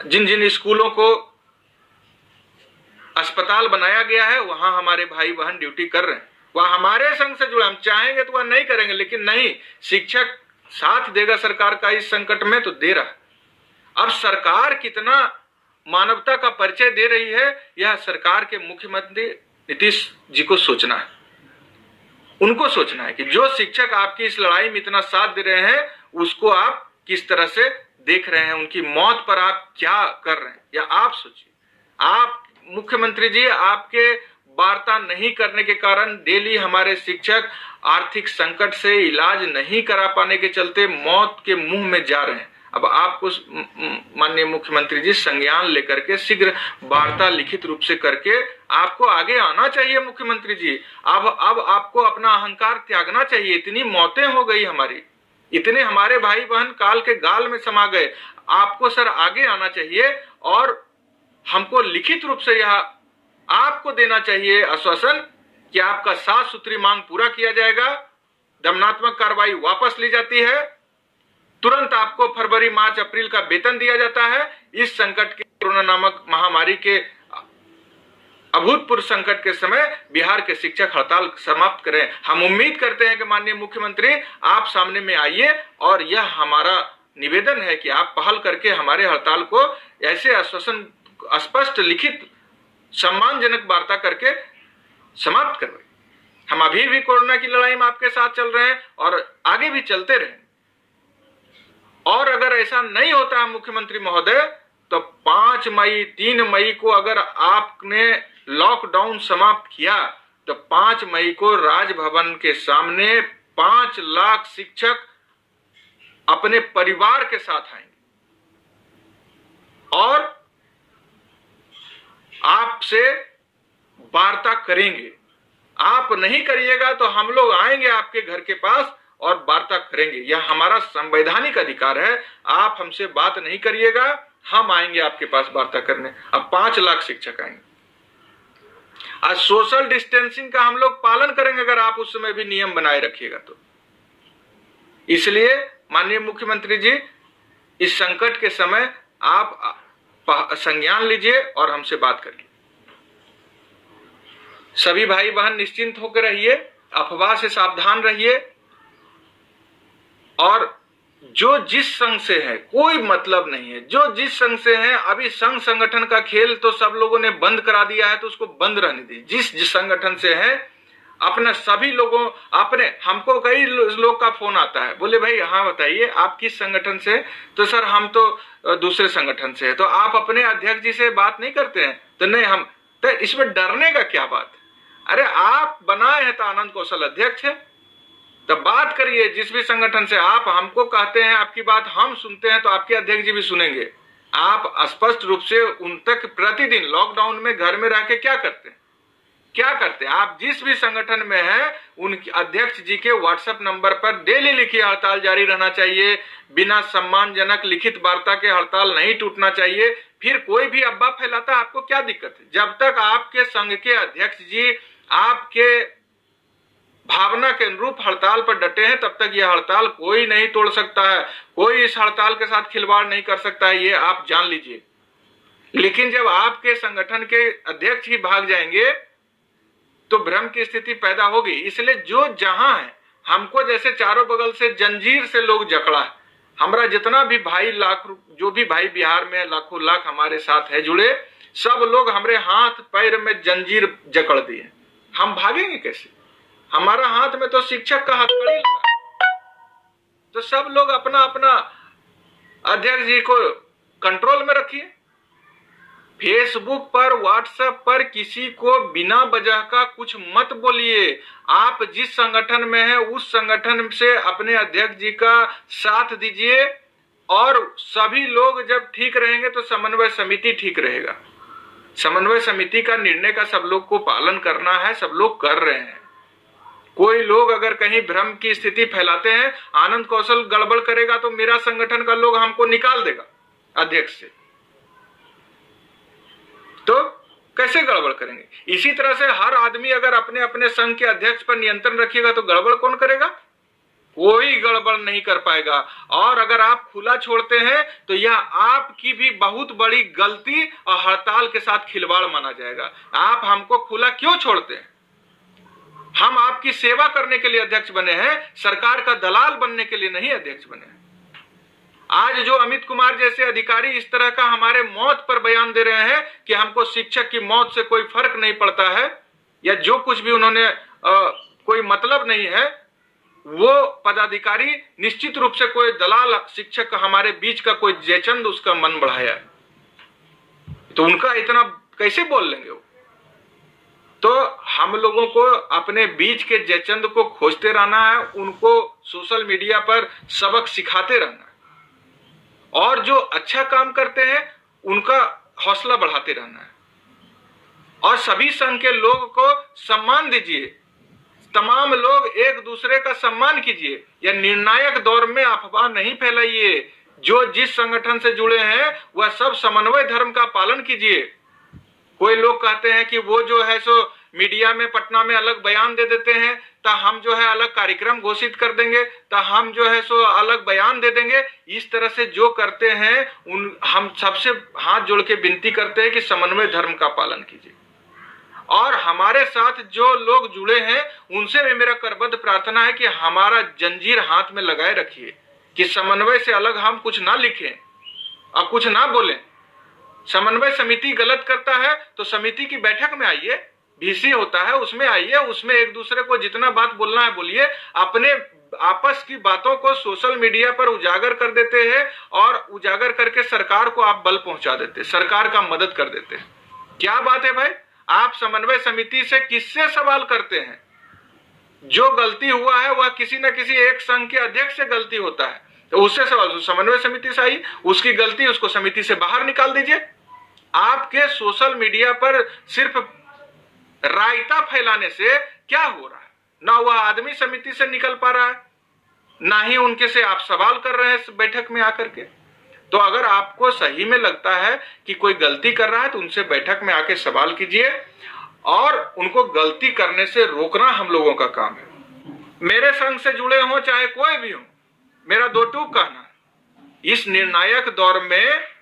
जिन जिन स्कूलों को अस्पताल बनाया गया है वहां हमारे भाई बहन ड्यूटी कर रहे हैं, वह हमारे संघ से जुड़े। हम चाहेंगे तो वह नहीं करेंगे, लेकिन नहीं, शिक्षक साथ देगा सरकार का इस संकट में तो दे रहा। अब सरकार कितना मानवता का परिचय दे रही है, यह सरकार के मुख्यमंत्री नीतीश जी को सोचना है। उनको सोचना है कि जो शिक्षक आपकी इस लड़ाई में इतना साथ दे रहे हैं उसको आप किस तरह से देख रहे हैं, उनकी मौत पर आप क्या कर रहे हैं, या आप सोचिए। आप मुख्यमंत्री जी, आपके वार्ता नहीं करने के कारण डेली हमारे शिक्षक आर्थिक संकट से इलाज नहीं करा पाने के चलते मौत के मुंह में जा रहे हैं। अब आपको माननीय मुख्यमंत्री जी संज्ञान लेकर के शीघ्र वार्ता लिखित रूप से करके आपको आगे आना चाहिए। मुख्यमंत्री जी, अब आपको अपना अहंकार त्यागना चाहिए। इतनी मौतें हो गई हमारी, इतने हमारे भाई बहन काल के गाल में समा गए। आपको सर आगे आना चाहिए और हमको लिखित रूप से यह आपको देना चाहिए आश्वासन कि आपका 7 सूत्री मांग पूरा किया जाएगा, दमनात्मक कार्रवाई वापस ली जाती है, तुरंत आपको फरवरी, मार्च, अप्रैल का वेतन दिया जाता है। इस संकट के, कोरोना नामक महामारी के अभूतपूर्व संकट के समय बिहार के शिक्षक हड़ताल समाप्त करें। हम उम्मीद करते हैं कि माननीय मुख्यमंत्री आप सामने में आइए और यह हमारा निवेदन है कि आप पहल करके हमारे हड़ताल को ऐसे आश्वासन, स्पष्ट, लिखित, सम्मानजनक वार्ता करके समाप्त करवाएं। हम अभी भी कोरोना की लड़ाई में आपके साथ चल रहे हैं और आगे भी चलते रहें। और अगर ऐसा नहीं होता है मुख्यमंत्री महोदय, तो 5 मई, 3 मई को अगर आपने लॉकडाउन समाप्त किया तो 5 मई को राजभवन के सामने 5 लाख शिक्षक अपने परिवार के साथ आएंगे और आपसे वार्ता करेंगे। आप नहीं करिएगा तो हम लोग आएंगे आपके घर के पास और वार्ता करेंगे। यह हमारा संवैधानिक अधिकार है। आप हमसे बात नहीं करिएगा, हम आएंगे आपके पास वार्ता करने। अब 5 लाख शिक्षक आएंगे। आज सोशल डिस्टेंसिंग का हम लोग पालन करेंगे अगर आप उस समय भी नियम बनाए रखिएगा तो। इसलिए माननीय मुख्यमंत्री जी, इस संकट के समय आप संज्ञान लीजिए और हमसे बात करिए। सभी भाई बहन निश्चिंत होकर रहिए, अफवाह से सावधान रहिए और जो जिस संघ से है कोई मतलब नहीं है। जो जिस संघ से है, अभी संघ संगठन का खेल तो सब लोगों ने बंद करा दिया है, तो उसको बंद रहने दीजिए। जिस संगठन से है अपने सभी लोगों, अपने, हमको कई लोग का फोन आता है, बोले भाई हाँ बताइए आप किस संगठन से? तो सर हम तो दूसरे संगठन से है। तो आप अपने अध्यक्ष जी से बात नहीं करते हैं? तो नहीं, हम तो इसमें डरने का क्या बात? अरे आप बनाए हैं तो आनंद कौशल अध्यक्ष है, तो बात करिए जिस भी संगठन से। आप हमको कहते हैं, आपकी बात हम सुनते हैं, तो आपके अध्यक्ष जी भी सुनेंगे। आप स्पष्ट रूप से उन तक प्रतिदिन लॉकडाउन में घर में रह के क्या करते हैं, क्या करते हैं? आप जिस भी संगठन में हैं उनके अध्यक्ष जी के व्हाट्सएप नंबर पर डेली लिखिए हड़ताल जारी रहना चाहिए, बिना सम्मानजनक लिखित वार्ता के हड़ताल नहीं टूटना चाहिए। फिर कोई भी अफवाह फैलाता है, आपको क्या दिक्कत है? जब तक आपके संघ के अध्यक्ष जी आपके भावना के अनुरूप हड़ताल पर डटे हैं, तब तक यह हड़ताल कोई नहीं तोड़ सकता है, कोई इस हड़ताल के साथ खिलवाड़ नहीं कर सकता है, ये आप जान लीजिए। लेकिन जब आपके संगठन के अध्यक्ष ही भाग जाएंगे तो भ्रम की स्थिति पैदा होगी। इसलिए जो जहां है, हमको जैसे चारों बगल से जंजीर से लोग जकड़ा है, हमारा जितना भी भाई लाख, जो भी भाई बिहार में लाखों लाख हमारे साथ है जुड़े, सब लोग हमारे हाथ पैर में जंजीर जकड़ दिए। हम भागेंगे कैसे? हमारा हाथ में तो शिक्षक का हथकड़ी लगा। तो सब लोग अपना अपना अध्यक्ष जी को कंट्रोल में रखिए। फेसबुक पर, व्हाट्सएप पर किसी को बिना वजह का कुछ मत बोलिए। आप जिस संगठन में हैं उस संगठन से अपने अध्यक्ष जी का साथ दीजिए और सभी लोग जब ठीक रहेंगे तो समन्वय समिति ठीक रहेगा। समन्वय समिति का निर्णय का सब लोग को पालन करना है, सब लोग कर रहे हैं। कोई लोग अगर कहीं भ्रम की स्थिति फैलाते हैं, आनंद कौशल गड़बड़ करेगा तो मेरा संगठन का लोग हमको निकाल देगा अध्यक्ष से, तो कैसे गड़बड़ करेंगे? इसी तरह से हर आदमी अगर अपने अपने संघ के अध्यक्ष पर नियंत्रण रखिएगा तो गड़बड़ कौन करेगा? कोई गड़बड़ नहीं कर पाएगा। और अगर आप खुला छोड़ते हैं तो यह आपकी भी बहुत बड़ी गलती और हड़ताल के साथ खिलवाड़ माना जाएगा। आप हमको खुला क्यों छोड़ते हैं? हम आपकी सेवा करने के लिए अध्यक्ष बने हैं, सरकार का दलाल बनने के लिए नहीं अध्यक्ष बने हैं। आज जो अमित कुमार जैसे अधिकारी इस तरह का हमारे मौत पर बयान दे रहे हैं कि हमको शिक्षक की मौत से कोई फर्क नहीं पड़ता है, या जो कुछ भी उन्होंने कोई मतलब नहीं है, वो पदाधिकारी निश्चित रूप से कोई दलाल शिक्षक हमारे बीच का कोई जयचंद उसका मन बढ़ाया है, तो उनका इतना कैसे बोल लेंगे वो? तो हम लोगों को अपने बीच के जयचंद को खोजते रहना है, उनको सोशल मीडिया पर सबक सिखाते रहना है, और जो अच्छा काम करते हैं उनका हौसला बढ़ाते रहना है, और सभी संघ के लोगों को सम्मान दीजिए। तमाम लोग एक दूसरे का सम्मान कीजिए। यह निर्णायक दौर में अफवाह नहीं फैलाइए। जो जिस संगठन से जुड़े हैं वह सब समन्वय धर्म का पालन कीजिए। कोई लोग कहते हैं कि वो जो है सो मीडिया में पटना में अलग बयान दे देते हैं, तो हम जो है अलग कार्यक्रम घोषित कर देंगे, तो हम जो है सो अलग बयान दे देंगे। इस तरह से जो करते हैं हम सबसे हाथ जोड़ के विनती करते हैं कि समन्वय धर्म का पालन कीजिए। और हमारे साथ जो लोग जुड़े हैं उनसे भी मेरा करबद्ध प्रार्थना है कि हमारा जंजीर हाथ में लगाए रखिए, कि समन्वय से अलग हम कुछ ना लिखें और कुछ ना बोलें। समन्वय समिति गलत करता है तो समिति की बैठक में आइए, VC होता है उसमें आइए, उसमें एक दूसरे को जितना बात बोलना है बोलिए। अपने आपस की बातों को सोशल मीडिया पर उजागर कर देते हैं, और उजागर करके सरकार को आप बल पहुंचा देते, सरकार का मदद कर देते हैं। क्या बात है भाई? आप समन्वय समिति से किससे सवाल करते हैं? जो गलती हुआ है वह किसी न किसी एक संघ के अध्यक्ष से गलती होता है, तो उससे सवाल समन्वय समिति से आई, उसकी गलती उसको समिति से बाहर निकाल दीजिए। आपके सोशल मीडिया पर सिर्फ रायता फैलाने से क्या हो रहा है? ना वह आदमी समिति से निकल पा रहा है, ना ही उनके से आप सवाल कर रहे हैं बैठक में आकर के। तो अगर आपको सही में लगता है कि कोई गलती कर रहा है तो उनसे बैठक में आके सवाल कीजिए, और उनको गलती करने से रोकना हम लोगों का काम है। मेरे संघ से जुड़े हो चाहे कोई भी हो, मेरा दो टूक कहना है, इस निर्णायक दौर में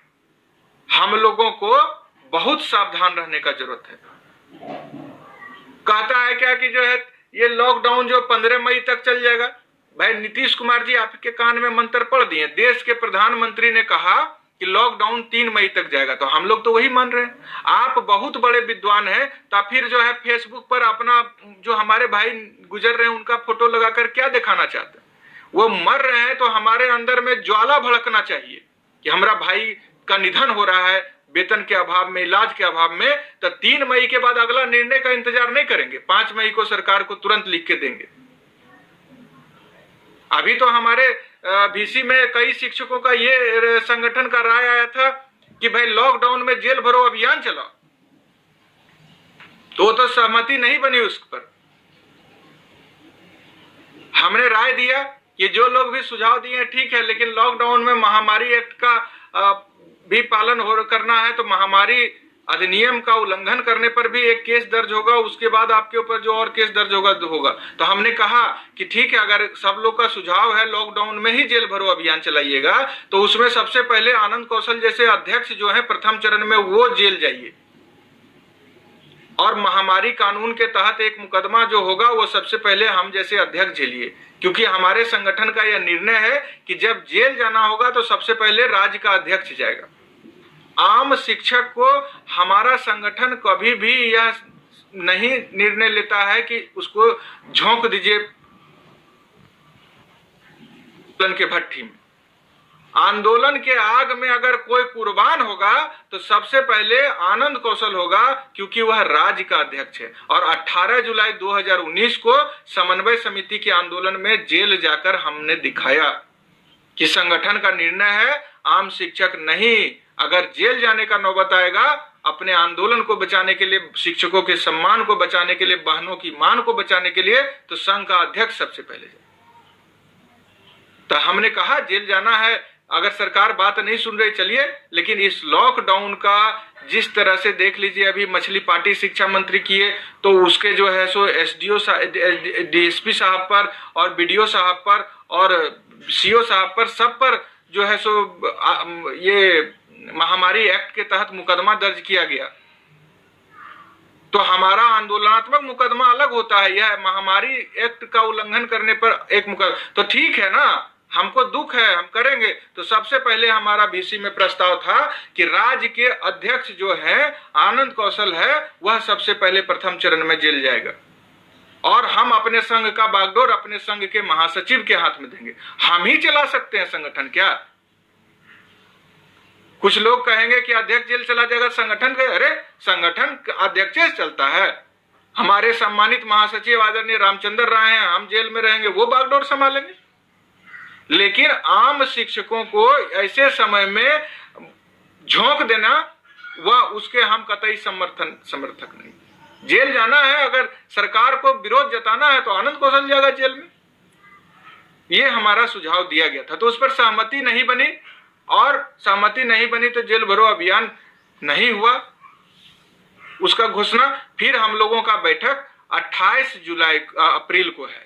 हम लोगों को बहुत सावधान रहने का जरूरत है। कहता है क्या कि जो है ये लॉकडाउन जो 15 मई तक चल जाएगा। भाई नीतीश कुमार जी आपके कान में मंत्र पड़ दिए। देश के प्रधानमंत्री ने कहा कि लॉकडाउन 3 मई तक जाएगा, तो हम लोग तो वही मान रहे हैं। आप बहुत बड़े विद्वान हैं, तो फिर जो है फेसबुक पर अपना जो हमारे भाई गुजर रहे हैं उनका फोटो लगाकर क्या दिखाना चाहते हैं? वो मर रहे हैं तो हमारे अंदर में ज्वाला भड़कना चाहिए कि हमारा भाई का निधन हो रहा है वेतन के अभाव में, इलाज के अभाव में। तो 3 मई के बाद अगला निर्णय का इंतजार नहीं करेंगे, 5 मई को सरकार को तुरंत लिख के देंगे। अभी तो हमारे VC में कई शिक्षकों का ये संगठन का राय आया था कि भाई लॉकडाउन में जेल भरो अभियान चलाओ, तो वो तो सहमति नहीं बनी उस पर। हमने राय दिया कि जो लोग भी सुझाव दिए ठीक है, लेकिन लॉकडाउन में महामारी एक्ट का भी पालन करना है, तो महामारी अधिनियम का उल्लंघन करने पर भी एक केस दर्ज होगा, उसके बाद आपके ऊपर जो और केस दर्ज होगा तो हमने कहा कि ठीक है, अगर सब लोग का सुझाव है लॉकडाउन में ही जेल भरो अभियान चलाइएगा, तो उसमें सबसे पहले आनंद कौशल जैसे अध्यक्ष जो है प्रथम चरण में वो जेल जाइए, और महामारी कानून के तहत एक मुकदमा जो होगा वो सबसे पहले हम जैसे अध्यक्ष झेलिए। क्योंकि हमारे संगठन का यह निर्णय है कि जब जेल जाना होगा तो सबसे पहले राज्य का अध्यक्ष जाएगा। आम शिक्षक को हमारा संगठन कभी भी यह नहीं निर्णय लेता है कि उसको झोंक दीजिए आंदोलन के भट्टी में। आंदोलन के आग में अगर कोई कुर्बान होगा तो सबसे पहले आनंद कौशल होगा, क्योंकि वह राज्य का अध्यक्ष है। और 18 जुलाई 2019 को समन्वय समिति के आंदोलन में जेल जाकर हमने दिखाया कि संगठन का निर्णय है आम शिक्षक नहीं। अगर जेल जाने का नौबत आएगा अपने आंदोलन को बचाने के लिए, शिक्षकों के सम्मान को बचाने के लिए, बहनों की मान को बचाने के लिए, तो संघ का अध्यक्ष सबसे पहले जाए। तो हमने कहा जेल जाना है। अगर सरकार बात नहीं सुन रही चलिए, लेकिन इस लॉकडाउन का जिस तरह से देख लीजिए, अभी मछली पार्टी शिक्षा मंत्री किए तो उसके जो है सो SDO DSP साहब पर और BDO साहब पर और सीओ साहब पर, सब पर जो है सो ये महामारी एक्ट के तहत मुकदमा दर्ज किया गया। तो हमारा आंदोलनात्मक मुकदमा अलग होता है, यह महामारी एक्ट का उल्लंघन करने पर एक मुकदमा, तो ठीक है ना, हमको दुख है, हम करेंगे। तो सबसे पहले हमारा बीसी में प्रस्ताव था कि राज्य के अध्यक्ष जो है आनंद कौशल है, वह सबसे पहले प्रथम चरण में जेल जाएगा और हम अपने संघ का बागडोर अपने संघ के महासचिव के हाथ में देंगे। हम ही चला सकते हैं संगठन, क्या कुछ लोग कहेंगे कि अध्यक्ष जेल चला जाएगा संगठन के? अरे संगठन अध्यक्ष से चलता है। हमारे सम्मानित महासचिव आदरणीय रामचंद्र राय हैं, हम जेल में रहेंगे, वो बागडोर संभालेंगे। लेकिन आम शिक्षकों को ऐसे समय में झोंक देना, वह उसके हम कतई समर्थक नहीं। जेल जाना है, अगर सरकार को विरोध जताना है तो आनंद कौशल जाएगा जेल में। ये हमारा सुझाव दिया गया था, तो उस पर सहमति नहीं बनी, और सहमति नहीं बनी तो जेल भरो अभियान नहीं हुआ, उसका घोषणा। फिर हम लोगों का बैठक 28 अप्रैल को है।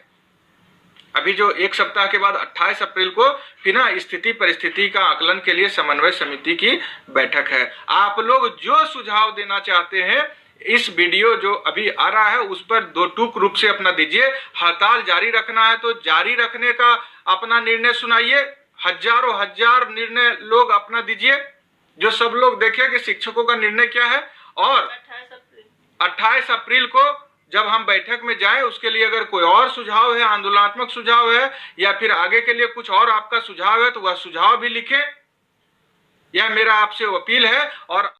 अभी जो एक सप्ताह के बाद 28 अप्रैल को फिर ना स्थिति परिस्थिति का आकलन के लिए समन्वय समिति की बैठक है। आप लोग जो सुझाव देना चाहते हैं, इस वीडियो जो अभी आ रहा है उस पर दो टूक रूप से अपना दीजिए। हड़ताल जारी रखना है तो जारी रखने का अपना निर्णय सुनाइए, हजारों हजार निर्णय लोग अपना दीजिए, जो सब लोग देखें कि शिक्षकों का निर्णय क्या है। और 28 अप्रैल को जब हम बैठक में जाएं, उसके लिए अगर कोई और सुझाव है, आंदोलनात्मक सुझाव है, या फिर आगे के लिए कुछ और आपका सुझाव है, तो वह सुझाव भी लिखें। यह मेरा आपसे अपील है। और